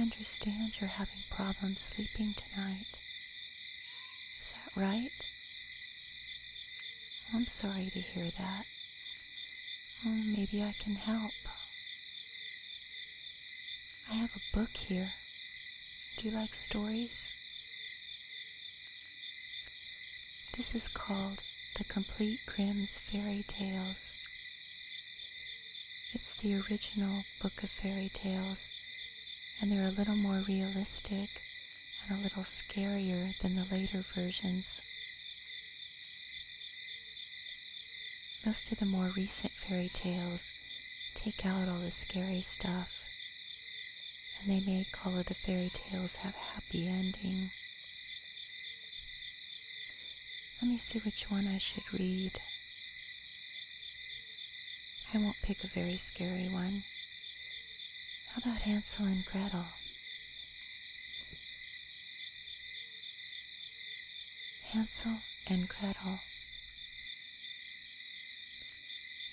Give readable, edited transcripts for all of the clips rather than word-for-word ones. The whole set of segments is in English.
understand you're having problems sleeping tonight. Is that right? I'm sorry to hear that. Maybe I can help. I have a book here. Do you like stories? This is called The Complete Grimm's Fairy Tales. It's the original book of fairy tales, and they're a little more realistic and a little scarier than the later versions. Most of the more recent fairy tales take out all the scary stuff, and they make all of the fairy tales have a happy ending. Let me see which one I should read. I won't pick a very scary one. How about Hansel and Gretel? Hansel and Gretel.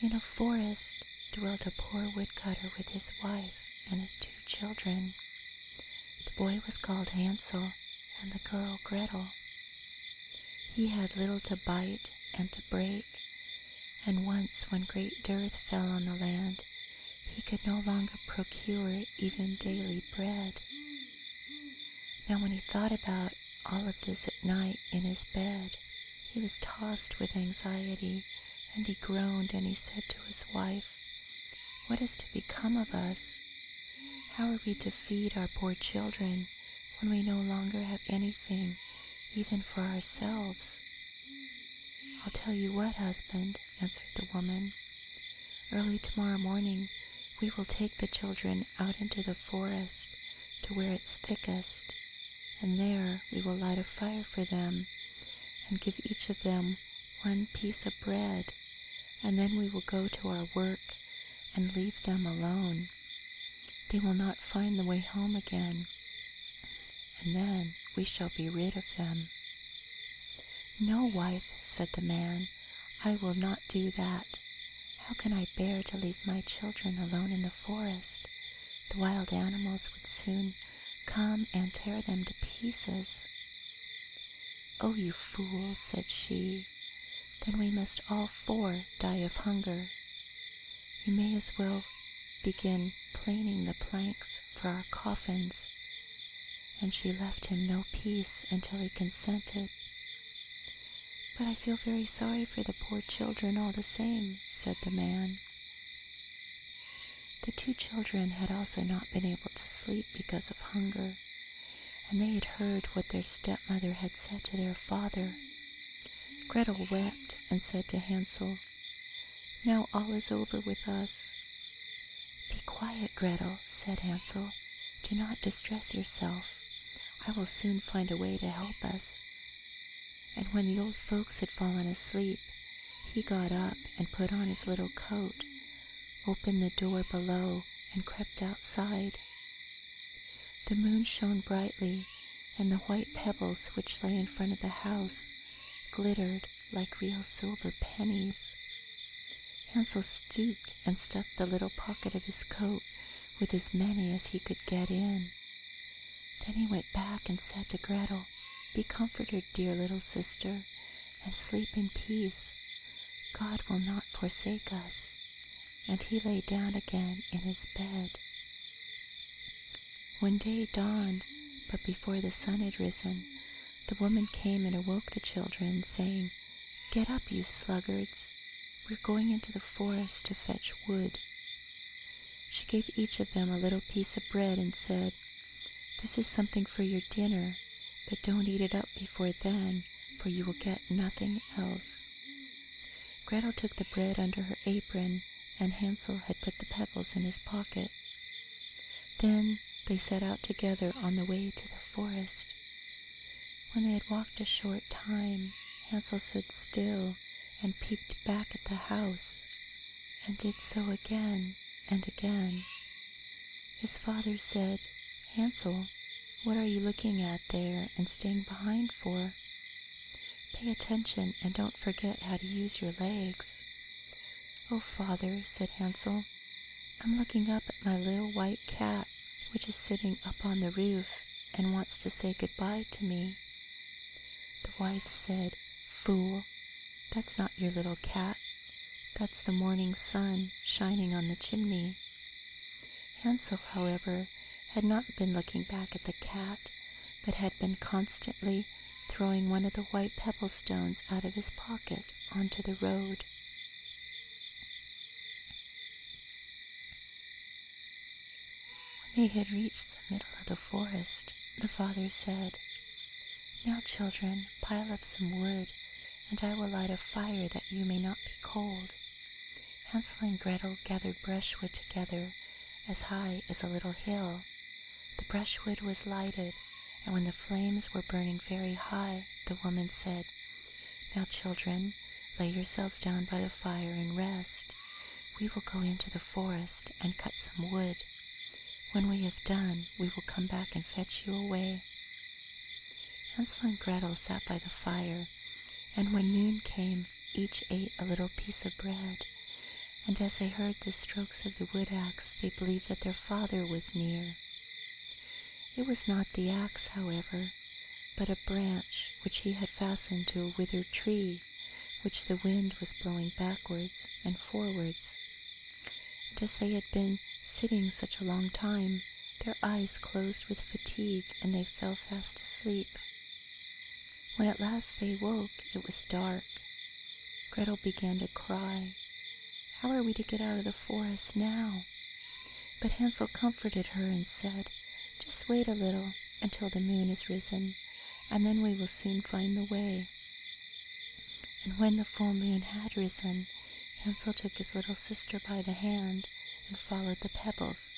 In a forest dwelt a poor woodcutter with his wife and his 2 children. The boy was called Hansel and the girl Gretel. He had little to bite and to break, and once when great dearth fell on the land, he could no longer procure even daily bread. Now when he thought about all of this at night in his bed, he was tossed with anxiety, and he groaned and he said to his wife, "What is to become of us? How are we to feed our poor children when we no longer have anything, even for ourselves?" "I'll tell you what, husband," answered the woman. "Early tomorrow morning we will take the children out into the forest to where it's thickest, and there we will light a fire for them and give each of them 1 piece of bread, and then we will go to our work and leave them alone. They will not find the way home again, and then we shall be rid of them." "No, wife," said the man, "I will not do that. How can I bear to leave my children alone in the forest? The wild animals would soon come and tear them to pieces." "Oh, you fool," said she, "then we must all 4 die of hunger. You may as well begin planing the planks for our coffins." And she left him no peace until he consented. "But I feel very sorry for the poor children all the same," said the man. The 2 children had also not been able to sleep because of hunger, and they had heard what their stepmother had said to their father. Gretel wept and said to Hansel, "Now all is over with us." "Be quiet, Gretel," said Hansel. "Do not distress yourself. I will soon find a way to help us." And when the old folks had fallen asleep, he got up and put on his little coat, opened the door below, and crept outside. The moon shone brightly, and the white pebbles which lay in front of the house glittered like real silver pennies. Hansel stooped and stuffed the little pocket of his coat with as many as he could get in. Then he went back and said to Gretel, "Be comforted, dear little sister, and sleep in peace. God will not forsake us." And he lay down again in his bed. When day dawned, but before the sun had risen, the woman came and awoke the children, saying, "Get up, you sluggards. We're going into the forest to fetch wood." She gave each of them a little piece of bread and said, "This is something for your dinner, but don't eat it up before then, for you will get nothing else." Gretel took the bread under her apron, and Hansel had put the pebbles in his pocket. Then they set out together on the way to the forest. When they had walked a short time, Hansel stood still and peeped back at the house, and did so again and again. His father said, "Hansel, what are you looking at there and staying behind for? Pay attention and don't forget how to use your legs." "Oh, father," said Hansel, "I'm looking up at my little white cat which is sitting up on the roof and wants to say goodbye to me." The wife said, "Fool, that's not your little cat. That's the morning sun shining on the chimney." Hansel, however, had not been looking back at the cat, but had been constantly throwing one of the white pebble stones out of his pocket onto the road. When they had reached the middle of the forest, the father said, "Now, children, pile up some wood, and I will light a fire that you may not be cold." Hansel and Gretel gathered brushwood together as high as a little hill. The brushwood was lighted, and when the flames were burning very high, the woman said, "Now, children, lay yourselves down by the fire and rest. We will go into the forest and cut some wood. When we have done, we will come back and fetch you away." Hansel and Gretel sat by the fire, and when noon came, each ate a little piece of bread, and as they heard the strokes of the wood axe, they believed that their father was near. It was not the axe, however, but a branch which he had fastened to a withered tree, which the wind was blowing backwards and forwards. And as they had been sitting such a long time, their eyes closed with fatigue, and they fell fast asleep. When at last they woke, it was dark. Gretel began to cry. "How are we to get out of the forest now?" But Hansel comforted her and said, "Just wait a little until the moon is risen, and then we will soon find the way." And when the full moon had risen, Hansel took his little sister by the hand and followed the pebbles,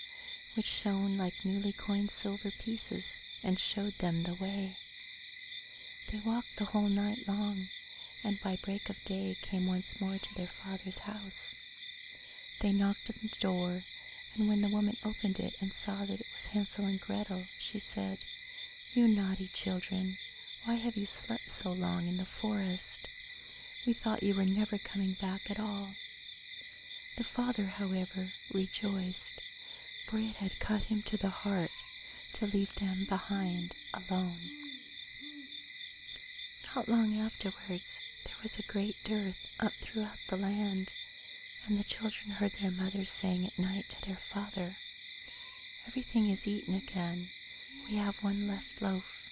which shone like newly coined silver pieces, and showed them the way. They walked the whole night long, and by break of day came once more to their father's house. They knocked at the door, and when the woman opened it and saw that it was Hansel and Gretel, she said, "You naughty children, why have you slept so long in the forest? We thought you were never coming back at all." The father, however, rejoiced, for it had cut him to the heart to leave them behind alone. Not long afterwards, there was a great dearth up throughout the land, and the children heard their mother saying at night to their father, "Everything is eaten again. We have one left loaf."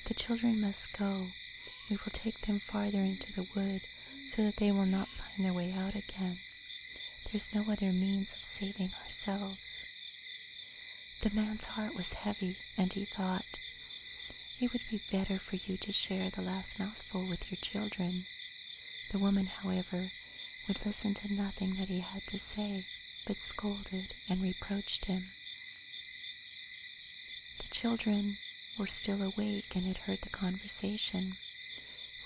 "The children must go. We will take them farther into the wood so that they will not find their way out again. There's no other means of saving ourselves." The man's heart was heavy, and he thought, "It would be better for you to share the last mouthful with your children." The woman, however, would listen to nothing that he had to say, but scolded and reproached him. The children were still awake and had heard the conversation.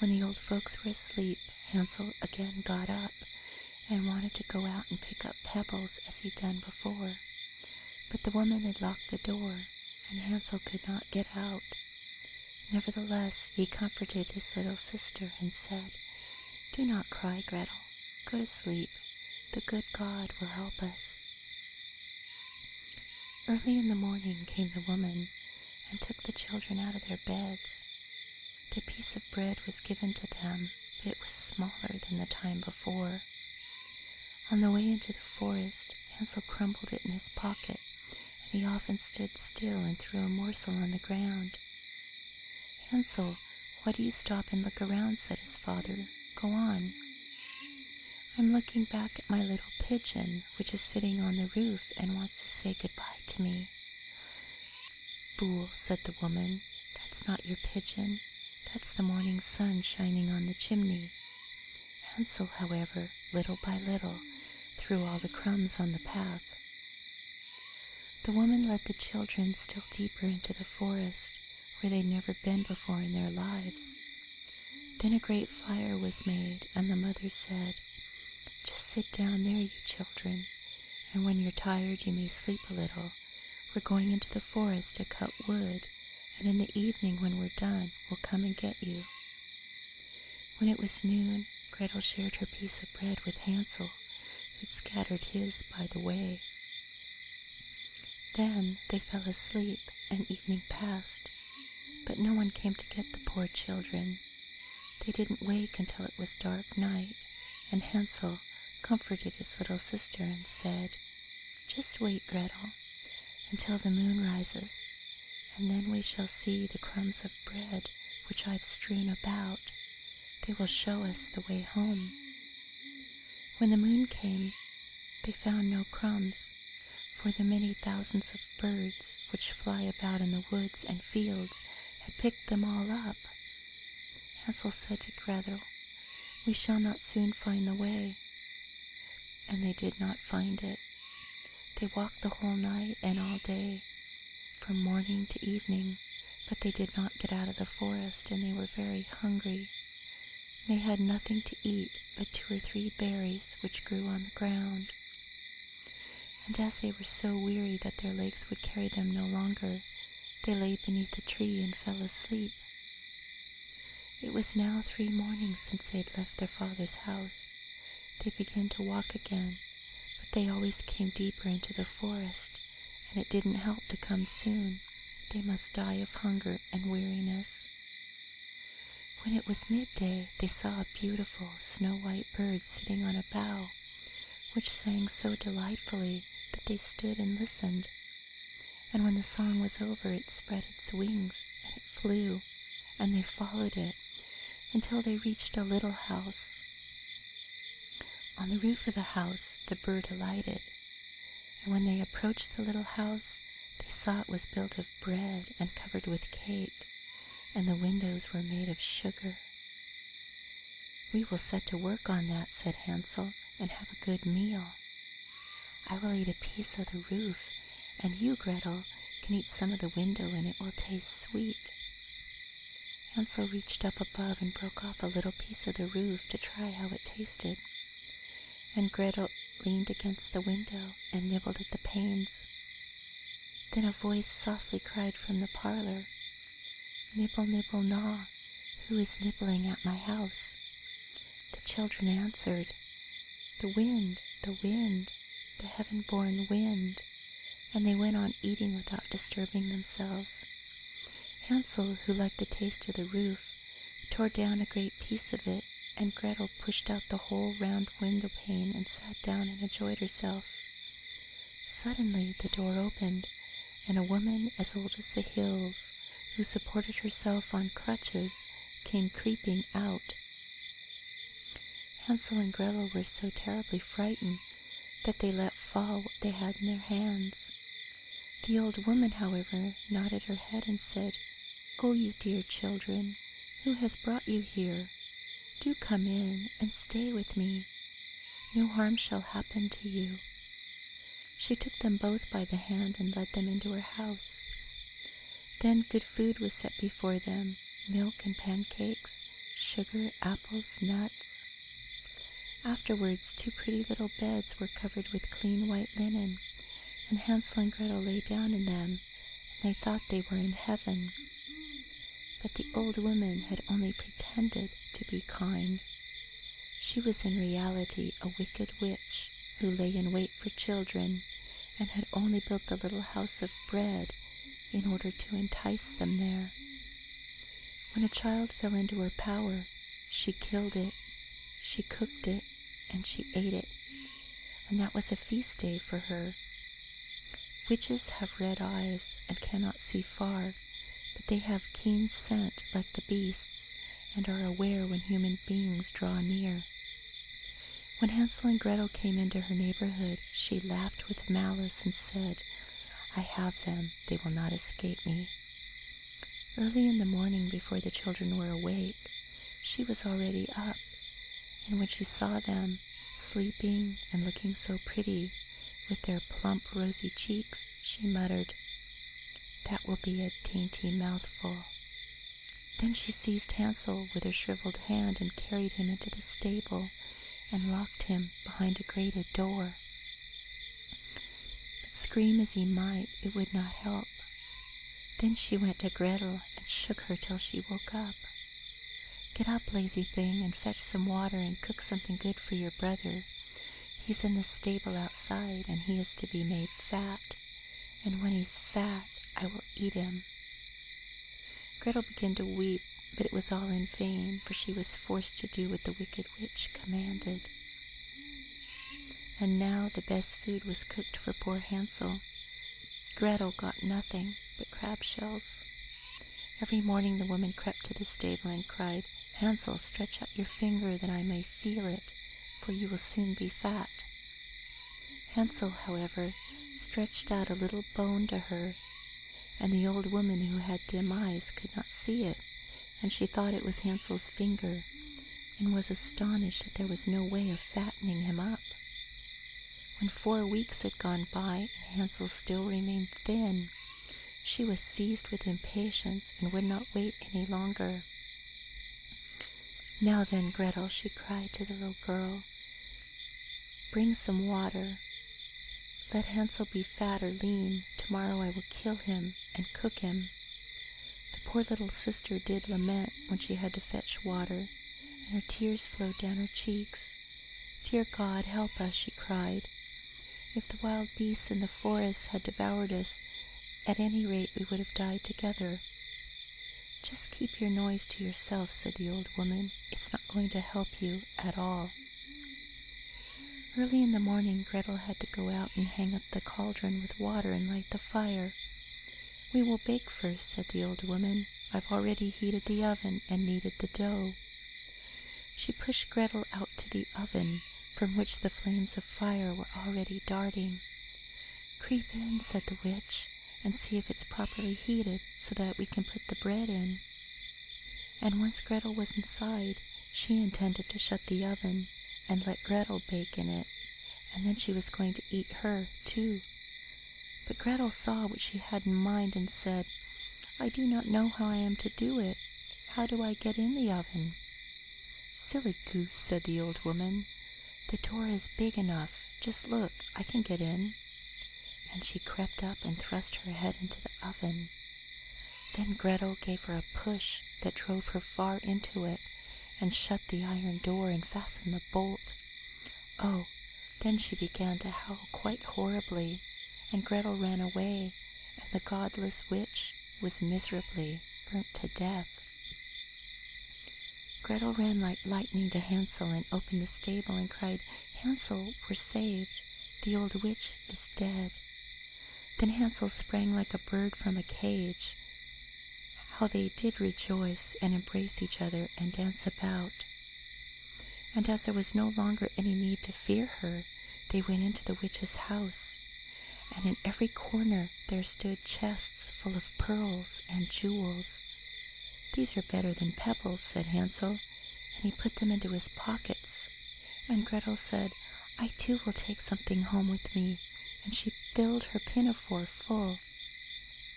When the old folks were asleep, Hansel again got up and wanted to go out and pick up pebbles as he'd done before. But the woman had locked the door, and Hansel could not get out. Nevertheless, he comforted his little sister and said, "Do not cry, Gretel. Go to sleep. The good God will help us." Early in the morning came the woman and took the children out of their beds. Their piece of bread was given to them, but it was smaller than the time before. On the way into the forest, Hansel crumbled it in his pocket, and he often stood still and threw a morsel on the ground. "Hansel, why do you stop and look around?" said his father. "Go on." "I'm looking back at my little pigeon, which is sitting on the roof and wants to say goodbye to me." "Fool," said the woman, "that's not your pigeon. That's the morning sun shining on the chimney." Hansel, however, little by little, threw all the crumbs on the path. The woman led the children still deeper into the forest, where they'd never been before in their lives. Then a great fire was made, and the mother said, "Just sit down there, you children, and when you're tired you may sleep a little. We're going into the forest to cut wood, and in the evening when we're done, we'll come and get you." When it was noon, Gretel shared her piece of bread with Hansel, who'd scattered his by the way. Then they fell asleep, and evening passed, but no one came to get the poor children. They didn't wake until it was dark night, and Hansel comforted his little sister and said, "Just wait, Gretel, until the moon rises, and then we shall see the crumbs of bread which I've strewn about. They will show us the way home." When the moon came, they found no crumbs, for the many thousands of birds which fly about in the woods and fields had picked them all up. Hansel said to Gretel, "We shall not soon find the way." And they did not find it. They walked the whole night and all day, from morning to evening, but they did not get out of the forest, and they were very hungry. They had nothing to eat but 2 or 3 berries which grew on the ground. And as they were so weary that their legs would carry them no longer, they lay beneath a tree and fell asleep. It was now 3 mornings since they had left their father's house. They began to walk again, but they always came deeper into the forest, and it didn't help to come soon. They must die of hunger and weariness. When it was midday, they saw a beautiful snow-white bird sitting on a bough, which sang so delightfully that they stood and listened. And when the song was over, it spread its wings, and it flew, and they followed it until they reached a little house. On the roof of the house the bird alighted, and when they approached the little house, they saw it was built of bread and covered with cake, and the windows were made of sugar. "We will set to work on that," said Hansel, "and have a good meal. I will eat a piece of the roof, and you, Gretel, can eat some of the window, and it will taste sweet." Hansel reached up above and broke off a little piece of the roof to try how it tasted, and Gretel leaned against the window and nibbled at the panes. Then a voice softly cried from the parlor, "Nibble, nibble, gnaw, who is nibbling at my house?" The children answered, "The wind, the wind, the heaven-born wind," and they went on eating without disturbing themselves. Hansel, who liked the taste of the roof, tore down a great piece of it, and Gretel pushed out the whole round window pane and sat down and enjoyed herself. Suddenly the door opened, and a woman as old as the hills, who supported herself on crutches, came creeping out. Hansel and Gretel were so terribly frightened that they let fall what they had in their hands. The old woman, however, nodded her head and said, "Oh, you dear children, who has brought you here? Do come in and stay with me. No harm shall happen to you." She took them both by the hand and led them into her house. Then good food was set before them, milk and pancakes, sugar, apples, nuts. Afterwards 2 pretty little beds were covered with clean white linen, and Hansel and Gretel lay down in them, and they thought they were in heaven. But the old woman had only pretended to be kind. She was in reality a wicked witch who lay in wait for children, and had only built the little house of bread in order to entice them there. When a child fell into her power, she killed it, she cooked it, and she ate it, and that was a feast day for her. Witches have red eyes and cannot see far, but they have keen scent like the beasts, and are aware when human beings draw near. When Hansel and Gretel came into her neighborhood, she laughed with malice and said, "I have them, they will not escape me." Early in the morning, before the children were awake, she was already up, and when she saw them sleeping and looking so pretty, with their plump rosy cheeks, she muttered, "That will be a dainty mouthful." Then she seized Hansel with her shriveled hand and carried him into the stable and locked him behind a grated door. But scream as he might, it would not help. Then she went to Gretel and shook her till she woke up. "Get up, lazy thing, and fetch some water and cook something good for your brother. He's in the stable outside, and he is to be made fat, and when he's fat, I will eat him." Gretel began to weep, but it was all in vain, for she was forced to do what the wicked witch commanded. And now the best food was cooked for poor Hansel. Gretel got nothing but crab shells. Every morning the woman crept to the stable and cried, "Hansel, stretch out your finger that I may feel it, for you will soon be fat." Hansel, however, stretched out a little bone to her, and the old woman, who had dim eyes, could not see it, and she thought it was Hansel's finger, and was astonished that there was no way of fattening him up. When 4 weeks had gone by, and Hansel still remained thin, she was seized with impatience and would not wait any longer. "Now then, Gretel," she cried to the little girl, "bring some water. Let Hansel be fat or lean. Tomorrow I will kill him and cook him." The poor little sister did lament when she had to fetch water, and her tears flowed down her cheeks. "Dear God, help us," she cried. "If the wild beasts in the forest had devoured us, at any rate we would have died together." "Just keep your noise to yourself," said the old woman. "It's not going to help you at all." Early in the morning, Gretel had to go out and hang up the cauldron with water and light the fire. "We will bake first," said the old woman. "I've already heated the oven and kneaded the dough." She pushed Gretel out to the oven, from which the flames of fire were already darting. "Creep in," said the witch, "and see if it's properly heated, so that we can put the bread in." And once Gretel was inside, she intended to shut the oven and let Gretel bake in it, and then she was going to eat her too. But Gretel saw what she had in mind and said, "I do not know how I am to do it. How do I get in the oven?" "Silly goose," said the old woman. "The door is big enough. Just look, I can get in." And she crept up and thrust her head into the oven. Then Gretel gave her a push that drove her far into it, and shut the iron door and fastened the bolt. Oh, then she began to howl quite horribly, and Gretel ran away, and the godless witch was miserably burnt to death. Gretel ran like lightning to Hansel and opened the stable and cried, "Hansel, we're saved. The old witch is dead." Then Hansel sprang like a bird from a cage. How they did rejoice and embrace each other and dance about. And as there was no longer any need to fear her, they went into the witch's house, and in every corner there stood chests full of pearls and jewels. "These are better than pebbles," said Hansel, and he put them into his pockets. And Gretel said, "I too will take something home with me," and she filled her pinafore full.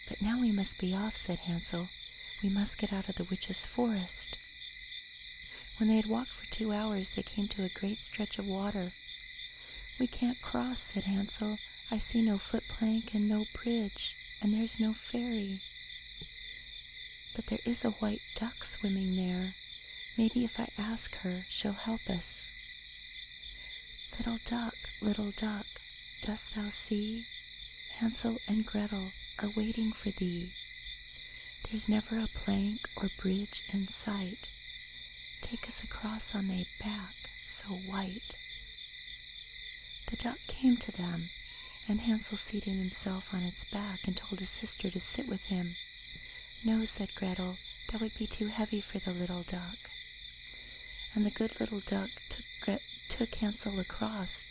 "But now we must be off," said Hansel. "We must get out of the witch's forest." When they had walked for 2 hours, they came to a great stretch of water. "We can't cross," said Hansel. "I see no footplank and no bridge, and there's no ferry." "But there is a white duck swimming there. Maybe if I ask her, she'll help us." Little duck, dost thou see? Hansel and Gretel are waiting for thee. There's never a plank or bridge in sight. Take us across on thy back, so white." The duck came to them, and Hansel seated himself on its back and told his sister to sit with him. "No," said Gretel, "that would be too heavy for the little duck." And the good little duck took Hansel across,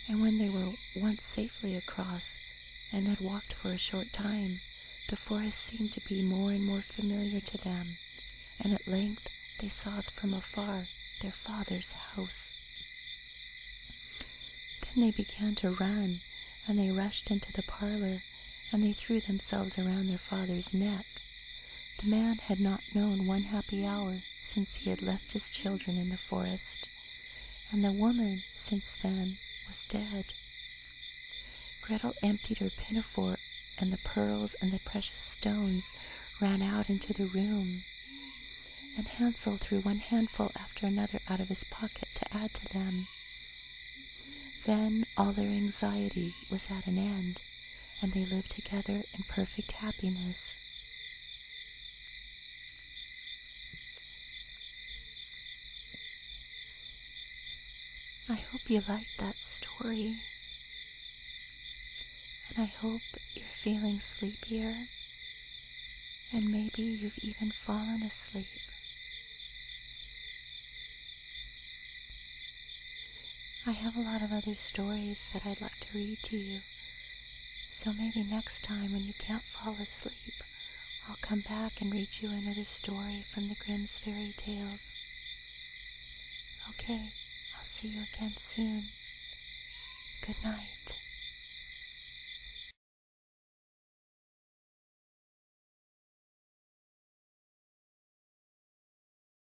and when they were once safely across and had walked for a short time, the forest seemed to be more and more familiar to them, and at length they saw from afar their father's house. Then they began to run, and they rushed into the parlor, and they threw themselves around their father's neck. The man had not known one happy hour since he had left his children in the forest, and the woman since then was dead. Gretel emptied her pinafore, and the pearls and the precious stones ran out into the room, and Hansel threw one handful after another out of his pocket to add to them. Then all their anxiety was at an end, and they lived together in perfect happiness. I hope you liked that story, and I hope you're feeling sleepier, and maybe you've even fallen asleep. I have a lot of other stories that I'd like to read to you, so maybe next time when you can't fall asleep, I'll come back and read you another story from the Grimm's fairy tales. Okay, I'll see you again soon. Good night.